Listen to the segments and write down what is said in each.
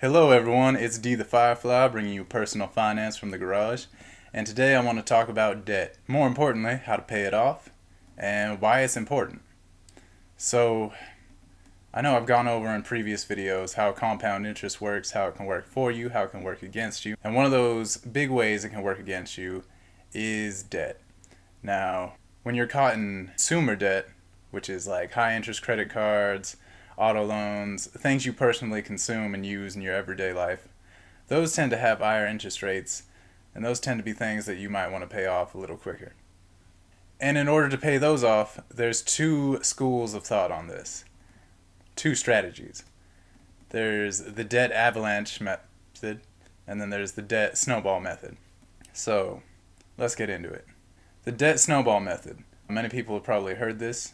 Hello everyone, it's D the Firefly bringing you personal finance from the garage. And today I want to talk about debt. More importantly, how to pay it off and why it's important. So, I know I've gone over in previous videos how compound interest works, how it can work for you, how it can work against you. And one of those big ways it can work against you is debt. Now, when you're caught in consumer debt, which is like high interest credit cards, auto loans, things you personally consume and use in your everyday life, those tend to have higher interest rates, and those tend to be things that you might want to pay off a little quicker. And in order to pay those off, there's two schools of thought on this, two strategies. There's the debt avalanche method, and then there's the debt snowball method. So, let's get into it. The debt snowball method. Many people have probably heard this.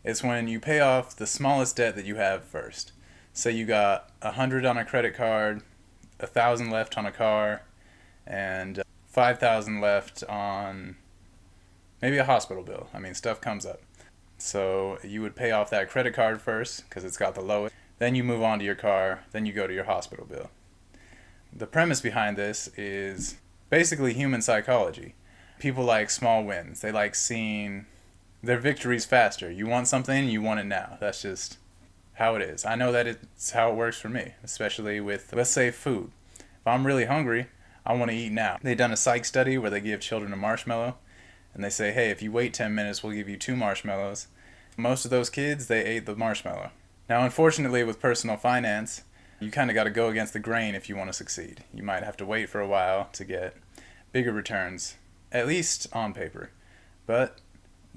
It's when you pay off the smallest debt that you have first. Say you got 100 on a credit card, 1,000 left on a car, and 5,000 left on maybe a hospital bill. I mean, stuff comes up. So you would pay off that credit card first because it's got the lowest. Then you move on to your car, then you go to your hospital bill. The premise behind this is basically human psychology. People like small wins. They like seeing their victories faster. You want something, you want it now. That's just how it is. I know that it's how it works for me, especially with, let's say, food. If I'm really hungry, I want to eat now. They've done a psych study where they give children a marshmallow, and they say, hey, if you wait 10 minutes, we'll give you 2 marshmallows. Most of those kids, they ate the marshmallow. Now, unfortunately, with personal finance, you kind of got to go against the grain if you want to succeed. You might have to wait for a while to get bigger returns, at least on paper. But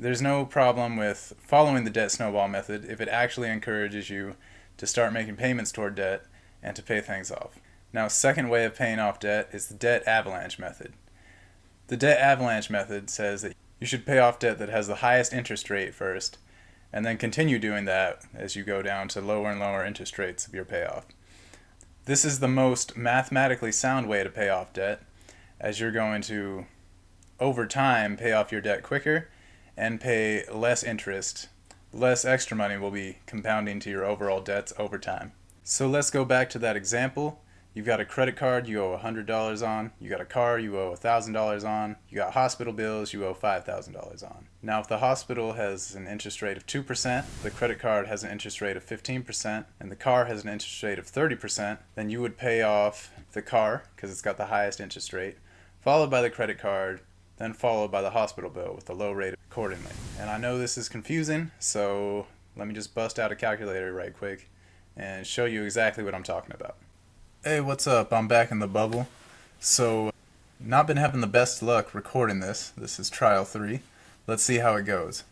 there's no problem with following the debt snowball method if it actually encourages you to start making payments toward debt and to pay things off. Now, a second way of paying off debt is the debt avalanche method. The debt avalanche method says that you should pay off debt that has the highest interest rate first, and then continue doing that as you go down to lower and lower interest rates of your payoff. This is the most mathematically sound way to pay off debt, as you're going to, over time, pay off your debt quicker and pay less interest. Less extra money will be compounding to your overall debts over time. So let's go back to that example. You've got a credit card you owe $100 on. You got a car you owe $1,000 on. You got hospital bills you owe $5,000 on. Now, if the hospital has an interest rate of 2%, the credit card has an interest rate of 15%, and the car has an interest rate of 30%, then you would pay off the car because it's got the highest interest rate, followed by the credit card, then followed by the hospital bill with the low rate accordingly. And I know this is confusing, so let me just bust out a calculator right quick and show you exactly what I'm talking about. Hey, what's up? I'm back in the bubble. So, not been having the best luck recording this. This is trial 3. Let's see how it goes.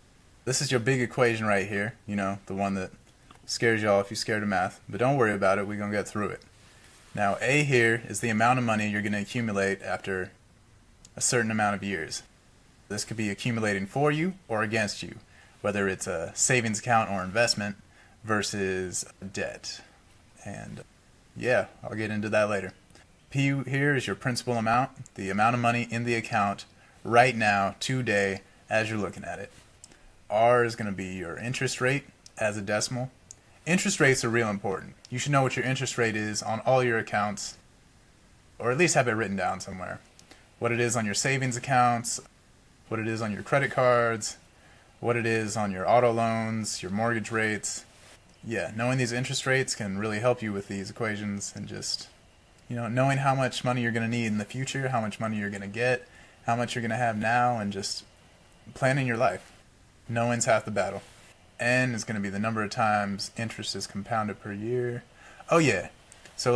This is your big equation right here, the one that scares y'all if you're scared of math. But don't worry about it, we're going to get through it. Now, A here is the amount of money you're going to accumulate after a certain amount of years. This could be accumulating for you or against you, whether it's a savings account or investment versus debt. And yeah, I'll get into that later. P here is your principal amount, the amount of money in the account right now, today, as you're looking at it. R is going to be your interest rate as a decimal. Interest rates are real important. You should know what your interest rate is on all your accounts, or at least have it written down somewhere. What it is on your savings accounts, what it is on your credit cards, what it is on your auto loans, your mortgage rates. Yeah, knowing these interest rates can really help you with these equations and just, knowing how much money you're going to need in the future, how much money you're going to get, how much you're going to have now, and just planning your life. Knowing's half the battle. N is going to be the number of times interest is compounded per year. Oh yeah, so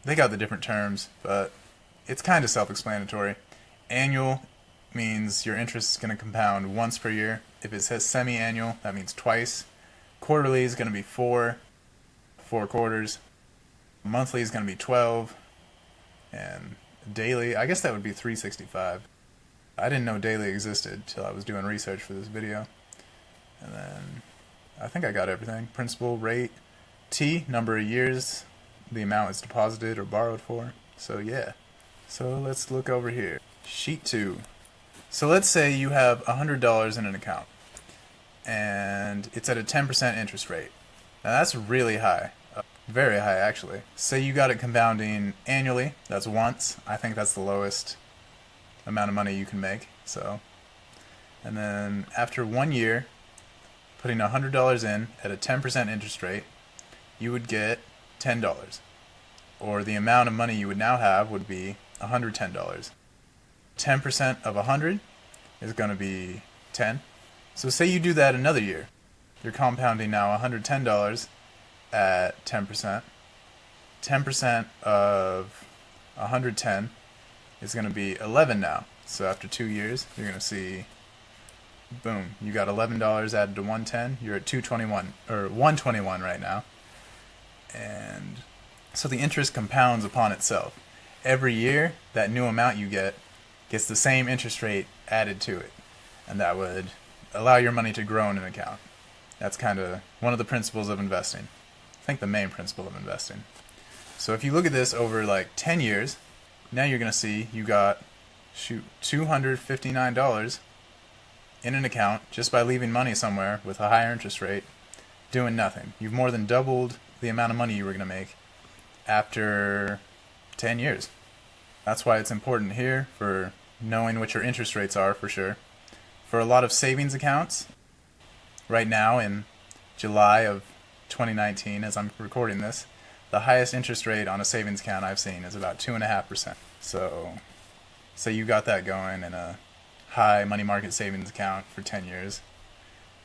they got the different terms, but it's kind of self-explanatory. Annual means your interest is going to compound once per year. If it says semi-annual, that means twice. Quarterly is going to be 4 quarters. Monthly is going to be 12. And daily, I guess that would be 365. I didn't know daily existed till I was doing research for this video. And then I think I got everything. Principal, rate, T, number of years the amount is deposited or borrowed for. So yeah. So let's look over here. Sheet 2. So let's say you have $100 in an account and it's at a 10% interest rate. Now that's really high. Very high, actually. Say you got it compounding annually. That's once. I think that's the lowest amount of money you can make. So, and then after 1 year, putting $100 in at a 10% interest rate, you would get $10. Or the amount of money you would now have would be $110. 10% of 100 is going to be 10. So say you do that another year. You're compounding now $110 at 10%. 10% of 110 is going to be 11 now. So after 2 years, you're going to see, boom, you got $11 added to 110. You're at 221 or 121 right now. And so the interest compounds upon itself. Every year, that new amount you get gets the same interest rate added to it. And that would allow your money to grow in an account. That's kind of one of the principles of investing. I think the main principle of investing. So if you look at this over like 10 years, now you're going to see you got, $259 in an account just by leaving money somewhere with a higher interest rate, doing nothing. You've more than doubled the amount of money you were going to make after 10 years. That's why it's important here for knowing what your interest rates are for sure. For a lot of savings accounts, right now in July of 2019, as I'm recording this, the highest interest rate on a savings account I've seen is about 2.5%. So, say you got that going in a high money market savings account for 10 years,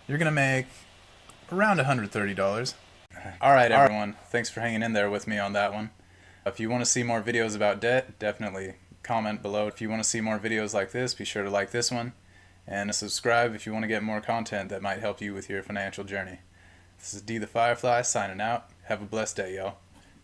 you're going to make around $130. Alright everyone, thanks for hanging in there with me on that one. If you want to see more videos about debt, definitely comment below. If you want to see more videos like this, be sure to like this one. And subscribe if you want to get more content that might help you with your financial journey. This is D the Firefly signing out. Have a blessed day, y'all.